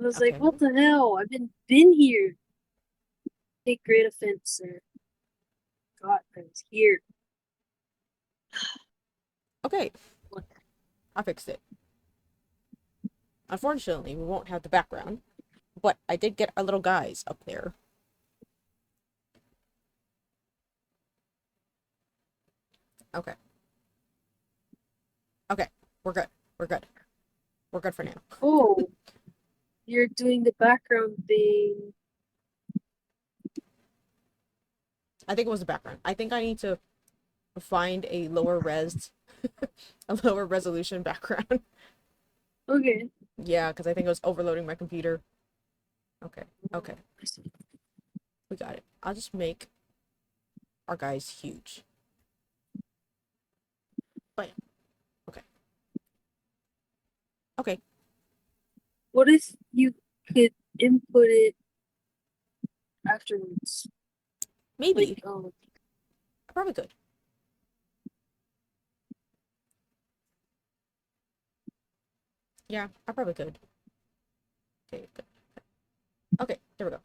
I was like, Okay. what the hell? I've been here. Take great offense, sir. God, I was here. Okay, What? I fixed it. Unfortunately, we won't have the background, but I did get our little guys up there. Okay. Okay. We're good. We're good. We're good for now. Oh, you're doing the background thing. I think it was the background. I think I need to find a lower res, a lower resolution background. Okay. Yeah, because I think it was overloading my computer. Okay. Okay. I see. We got it. I'll just make our guys huge. Bam. Okay. Okay. What if you could input it afterwards? Like, Maybe. I probably could. Yeah, I probably could. Okay. Good. Okay. There we go.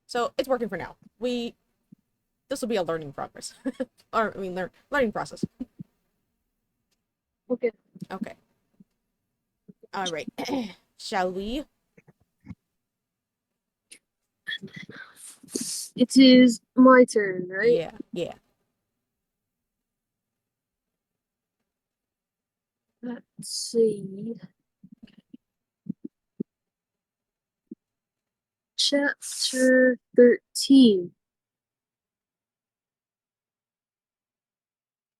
So it's working for now. This will be a learning progress, or I mean, learning process. okay. Okay. All right. Shall we? It is my turn, right? Yeah. Yeah. Let's see. Chapter 13.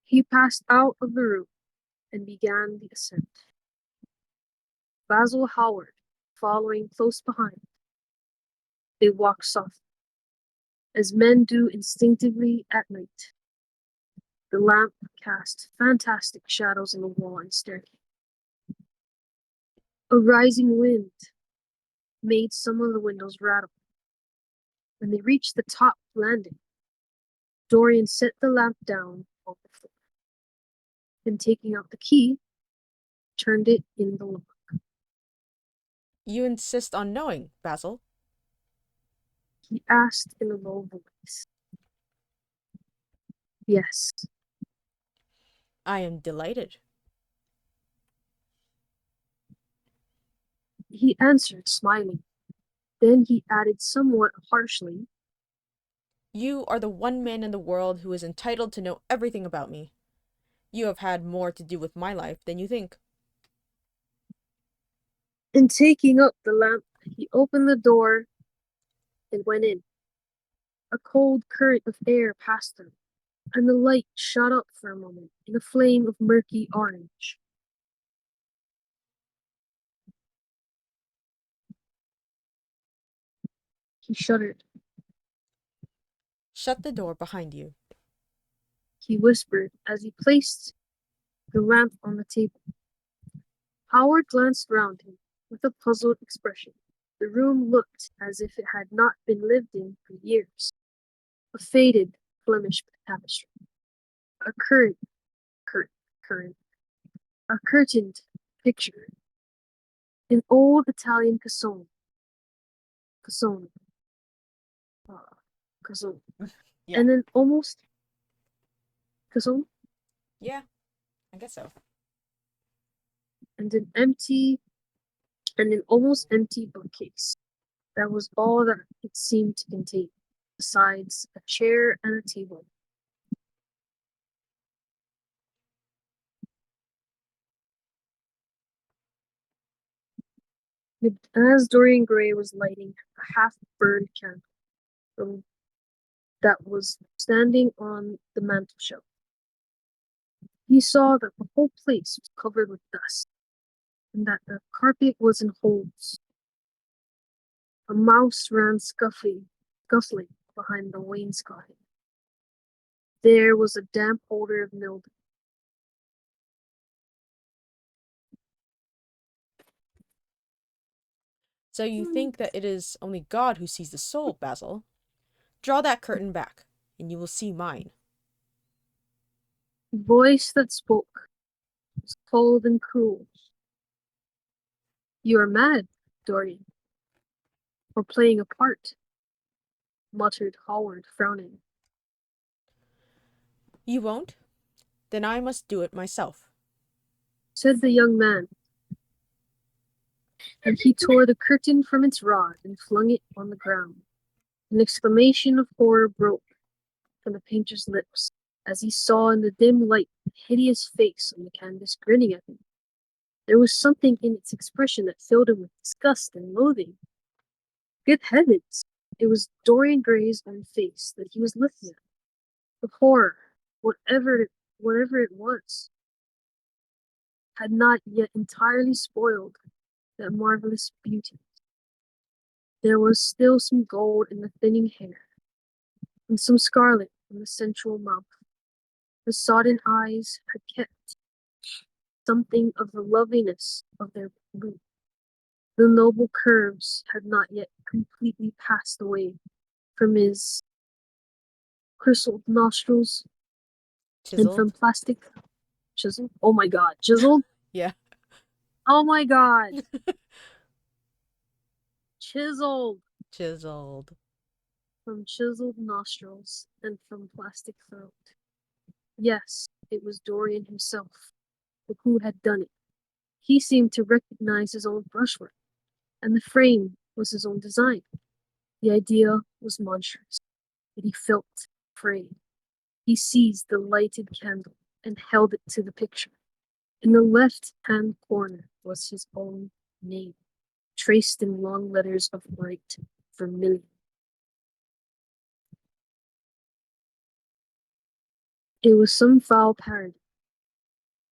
He passed out of the room and began the ascent. Basil Howard, following close behind, they walked softly, as men do instinctively at night. The lamp cast fantastic shadows on the wall and staircase. A rising wind made some of the windows rattle. When they reached the top landing, Dorian set the lamp down on the floor, and taking out the key, turned it in the lock. You insist on knowing, Basil. He asked in a low voice. Yes. I am delighted. He answered, smiling. Then he added somewhat harshly, You are the one man in the world who is entitled to know everything about me. You have had more to do with my life than you think. and taking up the lamp, he opened the door and went in. A cold current of air passed through, and the light shot up for a moment in a flame of murky orange. He shuddered. Shut the door behind you. He whispered as he placed the lamp on the table. Howard glanced round him with a puzzled expression. The room looked as if it had not been lived in for years. A faded Flemish tapestry, a cur- current, a curtained picture, an old Italian cassone, uh, cassone, Yeah. and an almost cassone, Yeah, I guess so. and an almost empty bookcase. That was all that it seemed to contain, besides a chair and a table. As Dorian Gray was lighting a half-burned candle that was standing on the mantel-shelf, he saw that the whole place was covered with dust, and that the carpet was in holes. A mouse ran scuffling behind the wainscoting. There was a damp odor of mildew. So you think that it is only God who sees the soul, Basil? Draw that curtain back, and you will see mine. The voice that spoke was cold and cruel. You are mad, Dorian. or playing a part, muttered Howard, frowning. You won't? Then I must do it myself. Said the young man, and he tore the curtain from its rod and flung it on the ground. An exclamation of horror broke from the painter's lips as he saw in the dim light the hideous face on the canvas grinning at him. There was something in its expression that filled him with disgust and loathing. Good heavens! It was Dorian Gray's own face that he was looking at. The horror, whatever it was, had not yet entirely spoiled that marvelous beauty. There was still some gold in the thinning hair, and some scarlet in the sensual mouth. The sodden eyes had kept something of the loveliness of their blue. The noble curves had not yet completely passed away from his chiseled nostrils, and from Chiseled? plastic chisel. Oh my god, chiseled? Yeah. Oh my god, chiseled Chiseled. from chiseled nostrils and from plastic throat. Yes, it was Dorian himself who had done it. He seemed to recognize his own brushwork, and the frame was his own design. The idea was monstrous, but he felt afraid. He seized the lighted candle and held it to the picture. In the left-hand corner was his own name, traced in long letters of bright vermilion. It was some foul parody,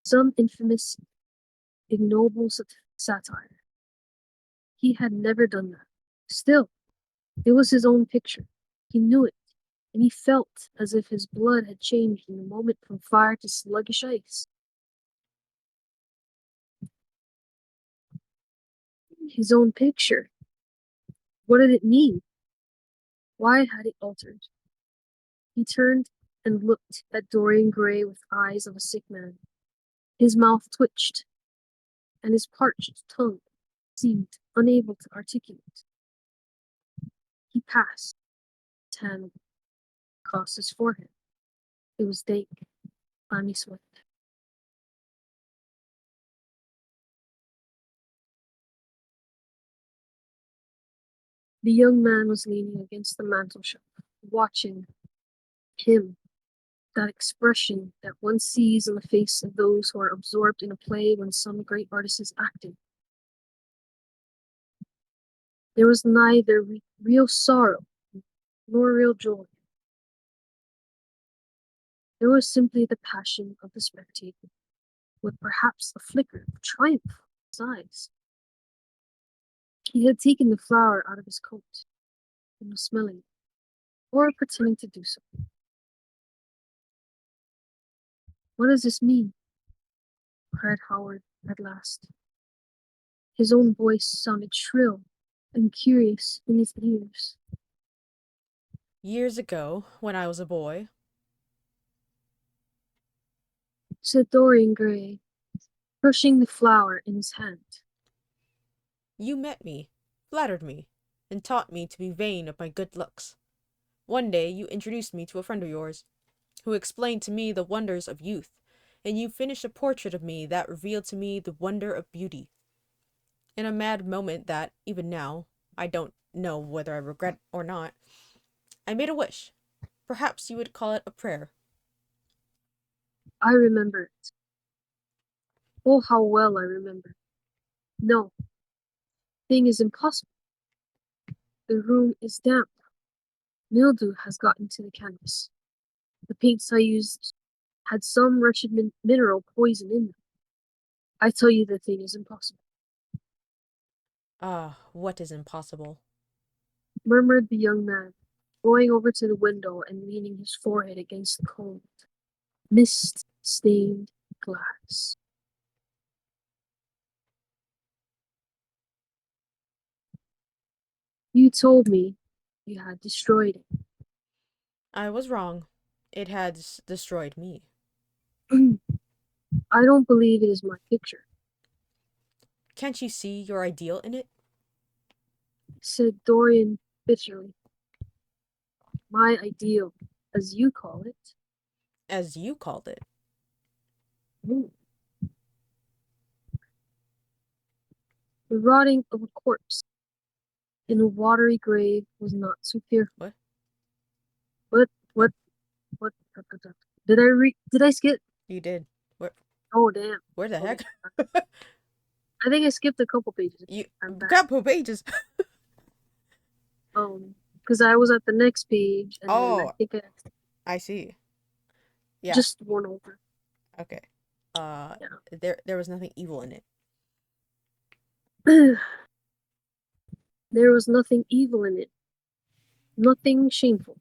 some infamous, ignoble satire. He had never done that. Still, it was his own picture. He knew it, and he felt as if his blood had changed in a moment from fire to sluggish ice. His own picture. What did it mean? Why had it altered? He turned and looked at Dorian Gray with eyes of a sick man. His mouth twitched, and his parched tongue seemed unable to articulate. He passed his hand across his forehead. It was dank, clammy sweat. The young man was leaning against the mantelshelf, watching him, that expression that one sees on the face of those who are absorbed in a play when some great artist is acting. There was neither real sorrow nor real joy. There was simply the passion of the spectator, with perhaps a flicker of triumph in his eyes. He had taken the flower out of his coat and was smelling it, or pretending to do so. What does this mean? Cried Howard at last. His own voice sounded shrill and curious in his ears. Years ago, when I was a boy, Said Dorian Gray, crushing the flower in his hand. you met me, flattered me, and taught me to be vain of my good looks. One day you introduced me to a friend of yours, who explained to me the wonders of youth, and you finished a portrait of me that revealed to me the wonder of beauty. In a mad moment that, even now, I don't know whether I regret or not, I made a wish. Perhaps you would call it a prayer. I remember it. Oh, how well I remember. No, thing is impossible. The room is damp. Mildew has got into the canvas. The paints I used had some wretched mineral poison in them. I tell you the thing is impossible, Ah, what is impossible? murmured the young man, going over to the window and leaning his forehead against the cold, mist-stained glass. You told me you had destroyed I was wrong. It had destroyed me. it. I don't believe it is my picture, Can't you see your ideal in it? said Dorian bitterly. My ideal, as you call it. As you called it. Ooh. The rotting of a corpse in a watery grave was not so fearful. What? What? What? What? Did I skip? You did. Where? Oh, damn. Where the Okay. heck? I think I skipped a couple pages. You I'm back. couple pages. Because I was at the next page, and then I Oh, think I see. Yeah. just one over. Okay. Yeah. There was nothing evil in it. There was nothing evil in it, nothing shameful.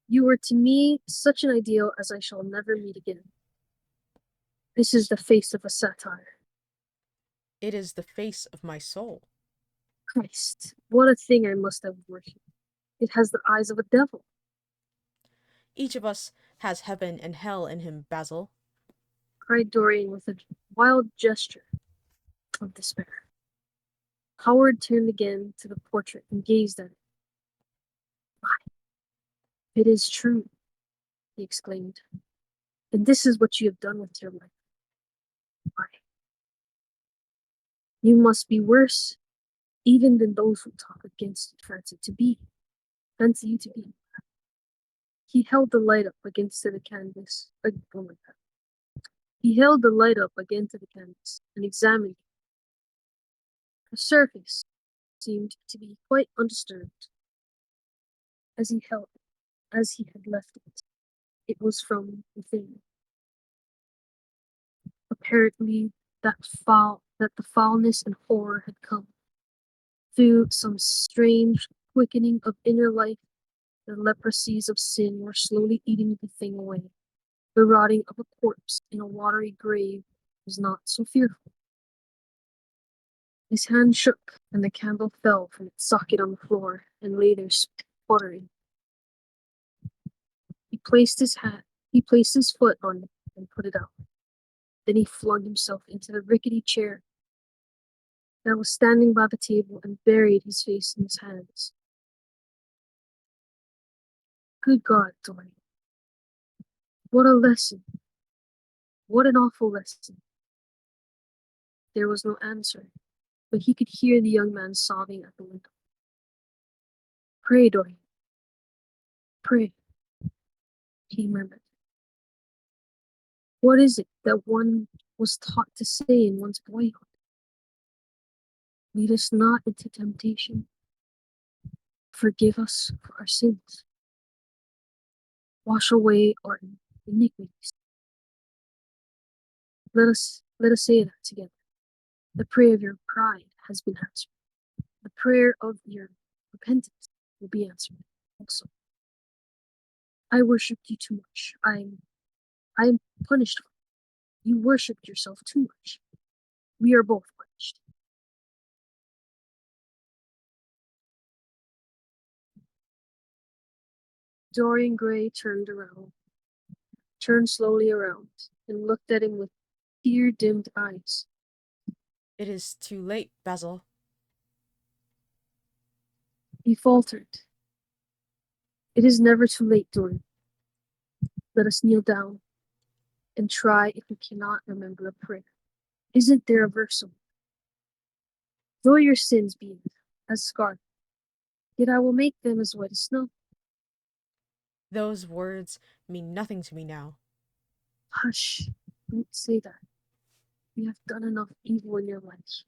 You were to me such an ideal as I shall never meet again. This is the face of a satire. It is the face of my soul. Christ, what a thing I must have worshipped. It has the eyes of a devil. Each of us has heaven and hell in him, Basil. Cried Dorian with a wild gesture of despair. Howard turned again to the portrait and gazed at it. Why, it is true, he exclaimed. And this is what you have done with your life. Why, you must be worse even than those who talk against you fancy you to be. He held the light up against the canvas. Oh my God. He held the light up against the canvas and examined it. The surface seemed to be quite undisturbed as he had left it. It was from within. Apparently that the foulness and horror had come through some strange quickening of inner life. The leprosies of sin were slowly eating the thing away. The rotting of a corpse in a watery grave was not so fearful. His hand shook, and the candle fell from its socket on the floor and lay there sputtering. He placed his foot on it and put it out. Then he flung himself into the rickety chair that was standing by the table and buried his face in his hands. Good God, Dorian. What a lesson. What an awful lesson. There was no answer, but he could hear the young man sobbing at the window. Pray, Dorian. Pray, he murmured. What is it that one was taught to say in one's boyhood? Lead us not into temptation. Forgive us for our sins. Wash away our iniquities. Let us say that together. The prayer of your pride has been answered. The prayer of your repentance will be answered also. I worshipped you too much. I am punished. You worshipped yourself too much. We are both punished. Dorian Gray turned slowly around, and looked at him with tear-dimmed eyes. It is too late, Basil. He faltered. It is never too late, Dorian. Let us kneel down and try if we cannot remember a prayer. Isn't there a verse somewhere? Though your sins be as scarlet, yet I will make them as white as snow. Those words mean nothing to me now. Hush, don't say that. You have done enough evil in your life.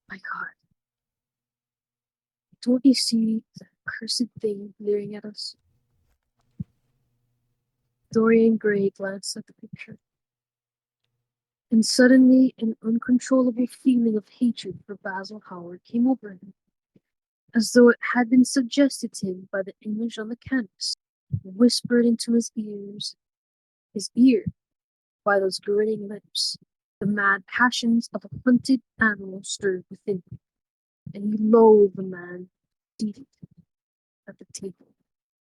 My God. Don't you see that cursed thing leering at us? Dorian Gray glanced at the picture, and suddenly an uncontrollable feeling of hatred for Basil Howard came over him, as though it had been suggested to him by the image on the canvas, whispered into his ear by those grinning lips. The mad passions of a hunted animal stirred within him, and he loathed the man seated at the table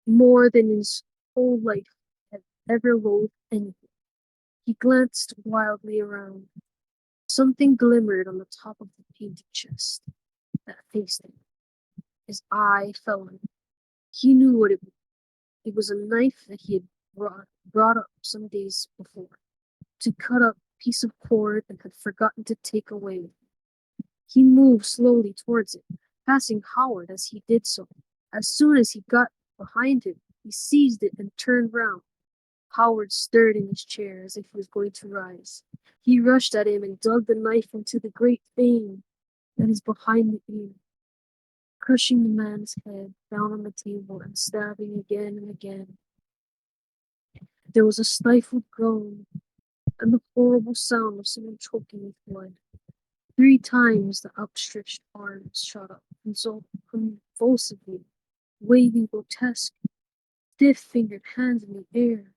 more than his whole life had ever loathed anything. He glanced wildly around. Something glimmered on the top of the painted chest that faced him. His eye fell on it. He knew what it was. It was a knife that he had brought up some days before to cut up a piece of cord and had forgotten to take away with him. He moved slowly towards it, passing Howard as he did so. As soon as he got behind him, he seized it and turned round. Howard stirred in his chair as if he was going to rise. He rushed at him and dug the knife into the great vein that is behind the ear, crushing the man's head down on the table and stabbing again and again. There was a stifled groan and the horrible sound of someone choking with blood. 3 times the outstretched arms shot up convulsively, waving grotesque, stiff-fingered hands in the air.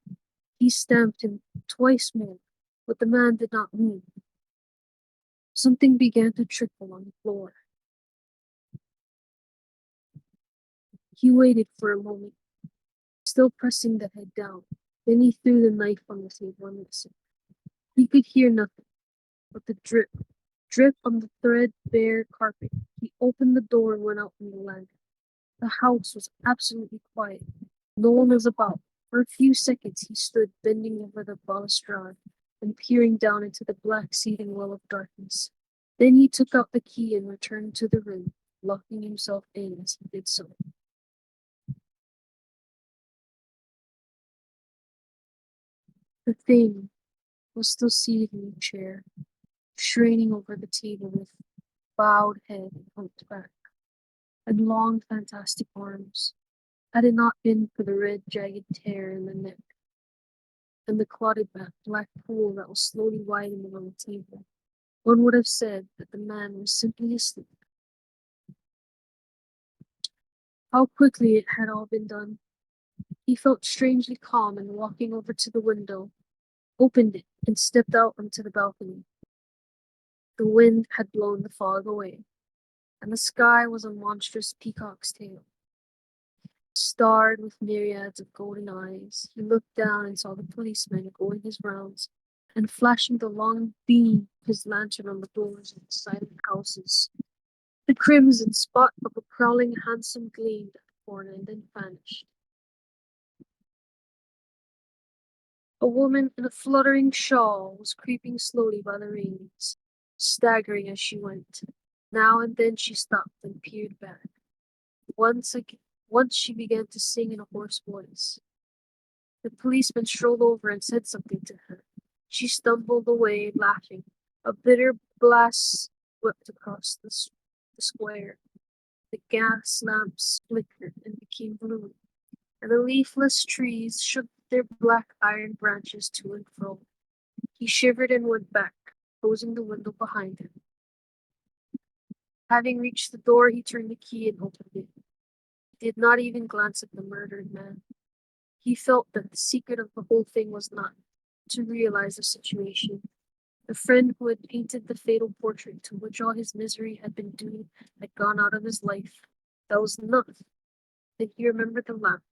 He stamped him twice more, but the man did not move. Something began to trickle on the floor. He waited for a moment, still pressing the head down. Then he threw the knife on the table and listened. He could hear nothing but the drip on the threadbare carpet. He opened the door and went out on the landing. The house was absolutely quiet. No one was about. For a few seconds he stood bending over the balustrade and peering down into the black seething well of darkness. Then he took out the key and returned to the room, locking himself in as he did so. The thing was still seated in the chair, straining over the table with bowed head and humped back, and long fantastic arms. Had it not been for the red jagged tear in the neck and the clotted black pool that was slowly widening on the table, one would have said that the man was simply asleep. How quickly it had all been done. He felt strangely calm and walking over to the window, opened it and stepped out onto the balcony. The wind had blown the fog away, and the sky was a monstrous peacock's tail. Starred with myriads of golden eyes, he looked down and saw the policeman going his rounds and flashing the long beam of his lantern on the doors of the silent houses. The crimson spot of a prowling hansom gleamed at the corner and then vanished. A woman in a fluttering shawl was creeping slowly by the railings, staggering as she went. Now and then she stopped and peered back. Once she began to sing in a hoarse voice. The policeman strolled over and said something to her. She stumbled away, laughing. A bitter blast swept across the square. The gas lamps flickered and became blue, and the leafless trees shook their black iron branches to and fro. He shivered and went back, closing the window behind him. Having reached the door, he turned the key and opened it. He did not even glance at the murdered man. He felt that the secret of the whole thing was not to realize the situation. The friend who had painted the fatal portrait to which all his misery had been due had gone out of his life. That was enough. Then he remembered the lamp.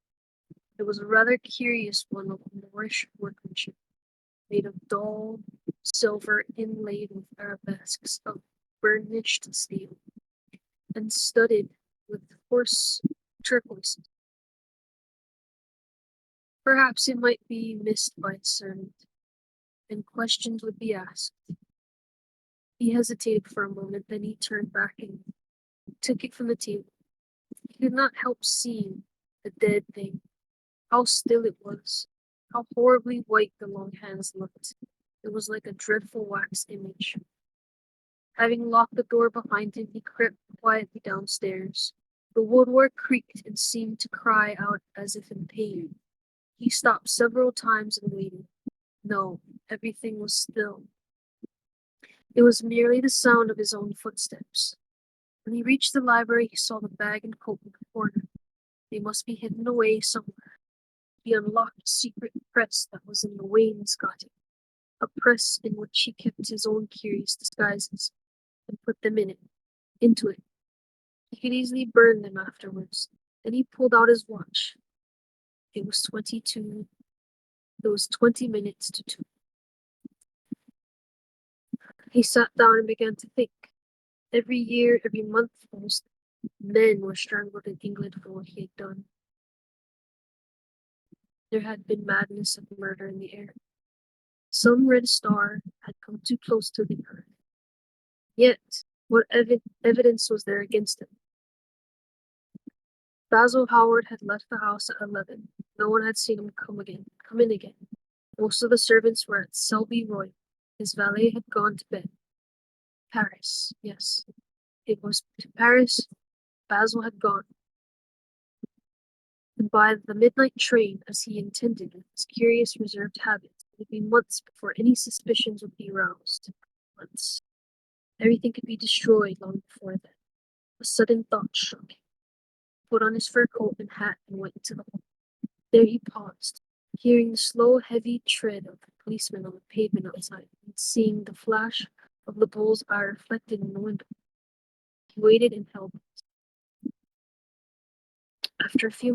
It was a rather curious one of Moorish workmanship, made of dull silver inlaid with arabesques of burnished steel, and studded with coarse turquoises. Perhaps it might be missed by its servant, and questions would be asked. He hesitated for a moment, then he turned back and took it from the table. He could not help seeing the dead thing, how still it was, how horribly white the long hands looked. It was like a dreadful wax image. Having locked the door behind him, he crept quietly downstairs. The woodwork creaked and seemed to cry out as if in pain. He stopped several times and waited. No, everything was still. It was merely the sound of his own footsteps. When he reached the library, he saw the bag and coat in the corner. They must be hidden away somewhere. He unlocked a secret press that was in the wainscoting, a press in which he kept his own curious disguises, and put them into it. He could easily burn them afterwards. Then he pulled out his watch. It was 20 minutes to 2. He sat down and began to think. Every year, every month, almost Men were strangled in England for what he had done. There had been madness of murder in the air. Some red star had come too close to the earth. Yet, what evidence was there against him? Basil Howard had left the house at 11. No one had seen him come in again. Most of the servants were at Selby Royal. His valet had gone to bed. Paris, yes. It was to Paris Basil had gone, and by the midnight train, as he intended with his curious reserved habits, it would be months before any suspicions would be roused. Months. Everything could be destroyed long before then. A sudden thought struck him. He put on his fur coat and hat and went into the hall. There he paused, hearing the slow, heavy tread of the policeman on the pavement outside, and seeing the flash of the bull's eye reflected in the window. He waited and held. After a few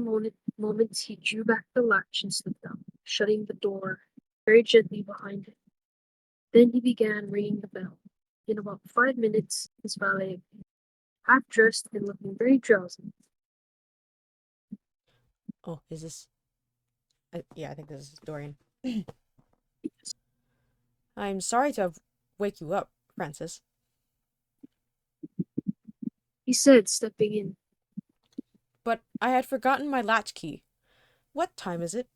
moments, he drew back the latch and slipped out, shutting the door very gently behind him. Then he began ringing the bell. In about 5 minutes, his valet appeared, half dressed and looking very drowsy. Oh, is this? Yeah, I think this is Dorian. I'm sorry to have wake you up, Francis. He said, stepping in. But I had forgotten my latchkey. What time is it?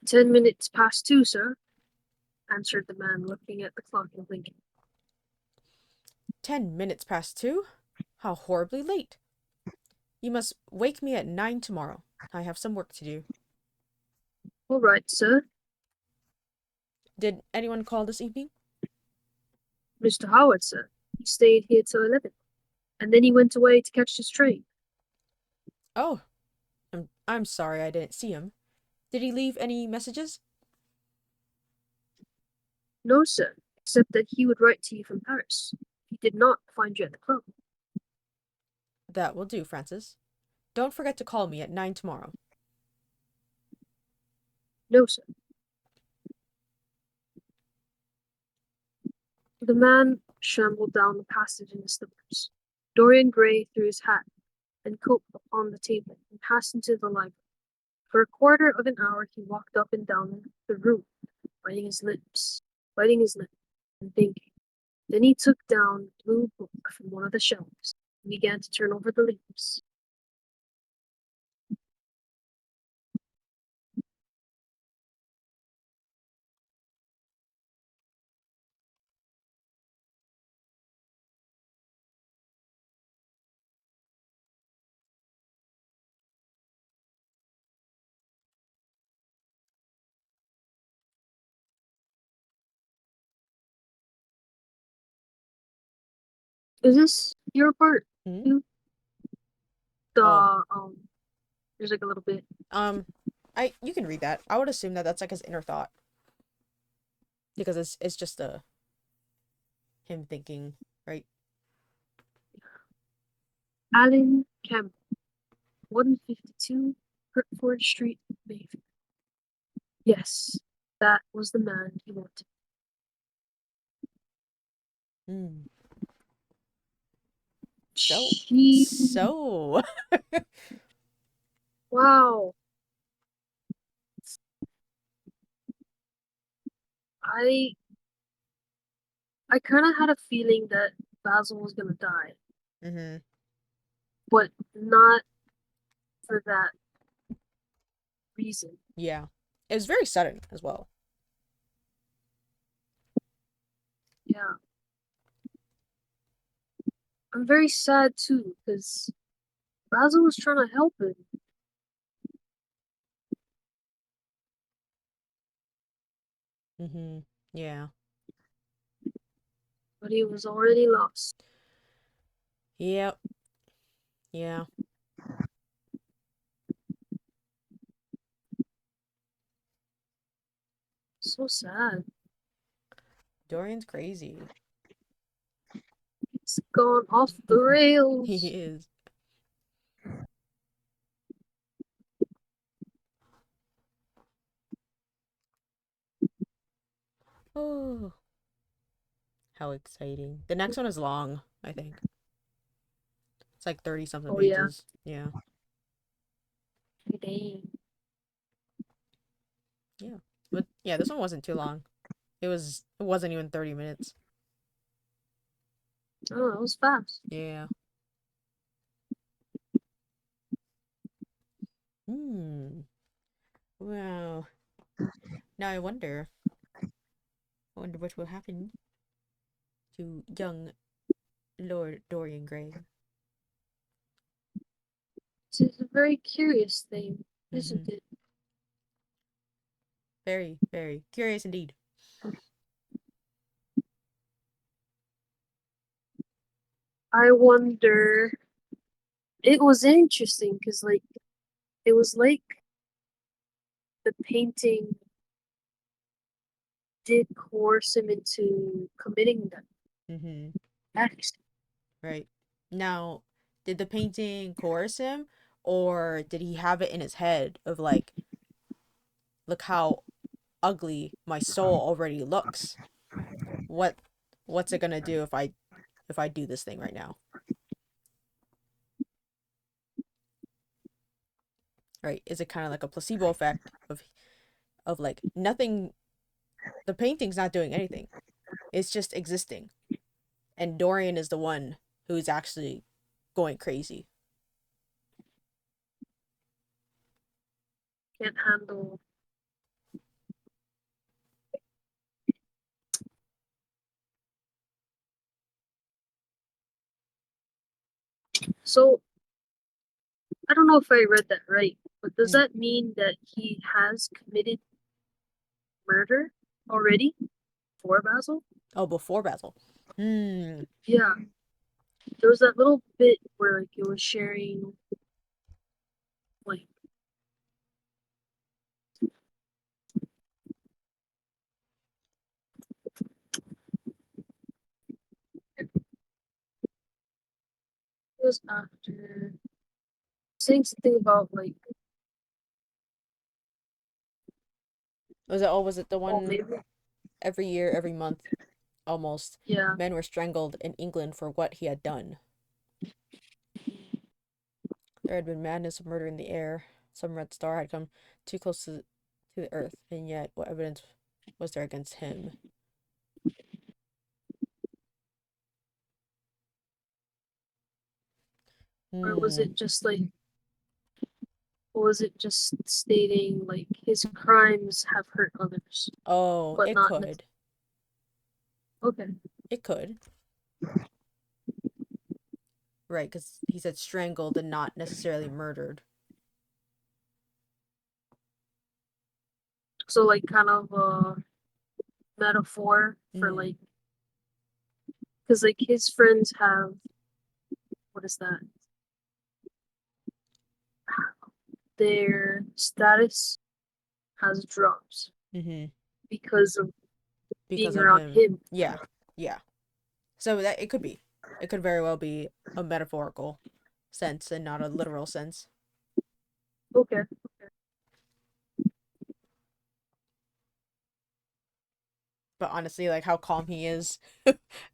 10 minutes past 2, sir, answered the man, looking at the clock and blinking. 10 minutes past 2? How horribly late. You must wake me at 9 tomorrow. I have some work to do. All right, sir. Did anyone call this evening? Mr. Howard, sir. He stayed here till 11, and then he went away to catch his train. Oh, I'm sorry I didn't see him. Did he leave any messages? No, sir, except that he would write to you from Paris. He did not find you at the club. That will do, Francis. Don't forget to call me at 9 tomorrow. No, sir. The man shambled down the passage in his slippers. Dorian Gray threw his hat and coat upon the table and passed into the library. For a quarter of an hour he walked up and down the room, biting his lip, and thinking. Then he took down a blue book from one of the shelves and began to turn over the leaves. Is this your part? Hmm? Too? The Oh, there's like a little bit. you can read that. I would assume that that's like his inner thought. Because it's just him thinking, right? Alan Campbell, 152 Hertford Street, Mayfair. Yes, that was the man he wanted. Hmm. She, So. wow. I I kind of had a feeling that Basil was gonna die, Mm-hmm. but not for that reason. Yeah. It was very sudden as well. Yeah, I'm very sad too because Basil was trying to help him. Mm-hmm. Yeah. But he was already lost. Yep. Yeah. So sad. Dorian's crazy. It's gone off the He rails. is. Oh, how exciting. The next one is long, I think. It's like 30 something Oh yeah. pages. Yeah. Dang. Yeah. But yeah, this one wasn't too long. It wasn't even 30 minutes. Oh, that was fast. Yeah. Hmm. Well, now I wonder what will happen to young Lord Dorian Gray. It's a very curious thing, Mm-hmm. isn't it? Very, very curious indeed. I wonder. It was interesting because, like, it was like the painting did coerce him into committing that Mm-hmm. act. Right. Now, did the painting coerce him, or did he have it in his head of like, look how ugly my soul already looks? What what's it gonna do if I do this thing right now? Right? Is it kind of like a placebo effect of like nothing, the painting's not doing anything. It's just existing. And Dorian is the one who's actually going crazy. Can't handle. So I don't know if I read that right, but does Mm. that mean that he has committed murder already for Basil? Oh, before Basil. Hmm. Yeah, there was that little bit where like it was sharing like it was after saying something about like Was it the oh one maybe every year, every month, almost, yeah men were strangled in England for what he had done? There had been madness of murder in the air. Some red star had come too close to the earth, and yet what evidence was there against him? or was Hmm. it just like or was it just stating like his crimes have hurt others Oh, but it not could. okay It could. Right, because he said strangled and not necessarily murdered. so like kind of a metaphor for Mm-hmm. like because like his friends have what is that their status has dropped Mm-hmm. because of Because being of around him. him. Yeah. Yeah. So that it could be. It could very well be a metaphorical sense and not a literal sense. Okay. But honestly, like how calm he is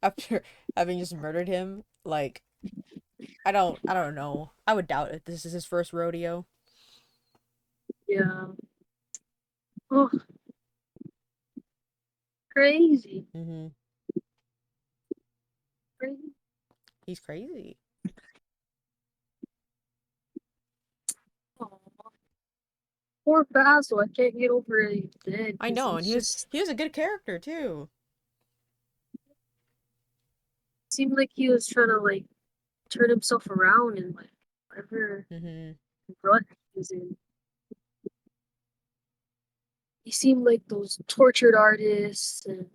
after having just murdered him, like I don't know. I would doubt if this is his first rodeo. Yeah. Oh, crazy. Mm-hmm. Crazy. He's crazy. Aw. Poor Basil. I can't get over it. He's dead I because know, and he's just he was a good character too. seemed like he was trying to like turn himself around and like whatever Mm-hmm. rut he was in. He seemed like those tortured artists and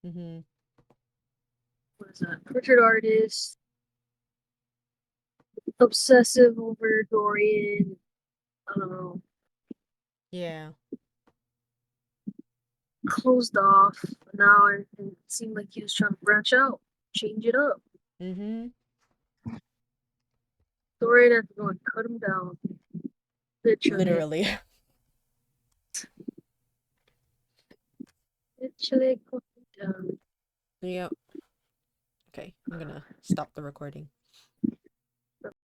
Mm-hmm. what is that? Tortured artists, obsessive over Dorian. I don't know, Yeah. closed off. Now it seemed like he was trying to branch out, change it up. Mm-hmm. Dorian had to go and cut him down, literally. Literally. Literally cut him down. Yep. Okay, I'm gonna stop the recording.